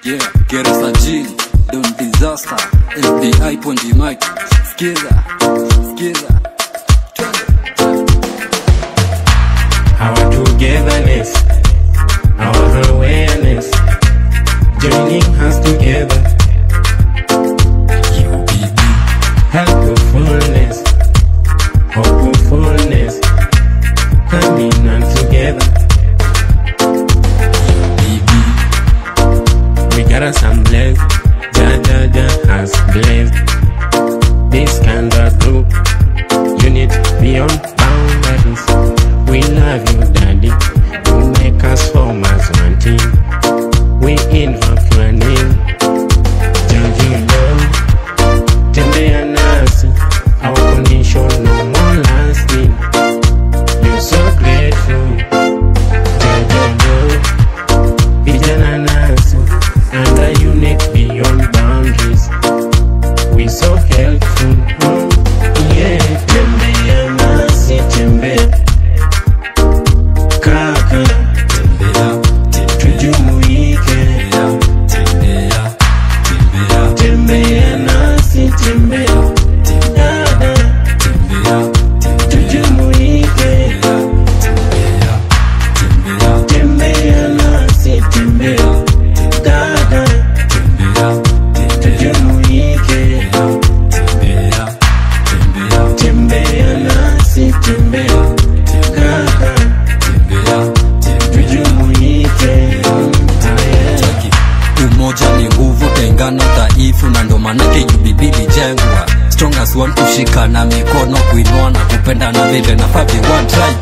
Yeah, Keresa G, Don't Disaster, FBI Ponji Mike, Skiza. Our togetherness, our awareness, joining hands together. UBB, helpfulness, hopefulness, coming on together. UBB, we got us some blessed, Jaja has blessed this kind of group, unit beyond boundaries. We love you, Daddy. You make us form as one team. We invoke your name. Judge you love. Tembea nasi. Our condition no more lasting. You're so grateful. Judge you love. Vijana nasi. And a unit beyond boundaries. We so helpful. Yeah. Tembea nasi. Tembea. Umoja ni nguvu, tengano dhaifu, na ndo manake UBB lijengwa. Strong as one, kushikana mikono, kuinua na kupenda na vile na fabi one try.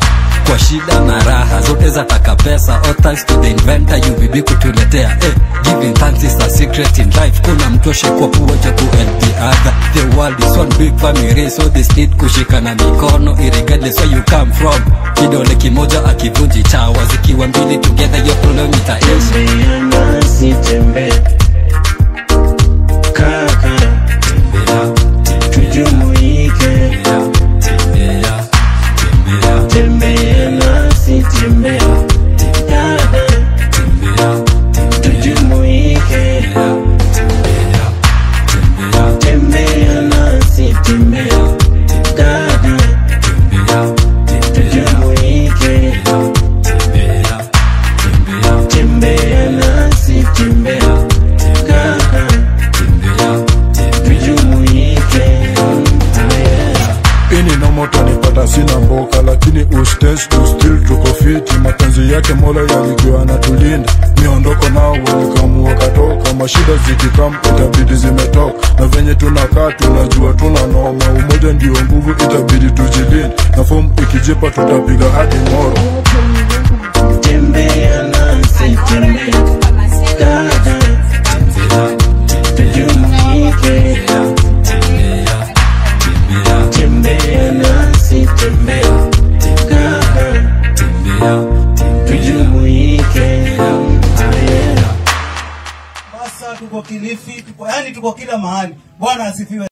Kwa shida na raha zote zataka pesa. All thanks to the inventor UBB kutuletea. Giving thanks is a secret in life. Kuna mtoshe kwa kuwaja to help the other. The world is one big family, so this need kushikana mikono, irregardless where you come from. Kidole kimoja akivunji chawa, zikiwa mbili together your problem itaisha. Tembea nasi, tembea kaka, tujumuike. Tembea nasi, tembea dada, tujumuike. Tembea nasi, tembea dada, tujumuike. Tembea nasi, tembea kaka, tujumuike. Ini no moto nipata sina mboka, lakini ustes to still tuko fiti. Mapenzi yake Mola yalijua na tulinda. Miondoko nao walikamua katoka. Mashida zikikam itabidi zimetoka. Na venye tunakaa tunajua tuna noma. Umoja ndio nguvu, itabidi tujilinde. Na form ikijipa tutapiga hadi moro. Tembea nasi, tembea dada, tujumuike. Tembea nasi, tembea kaka, tujumuike. Basa tuko Kilifi, tuko kila mahali. Bwana asifiwe.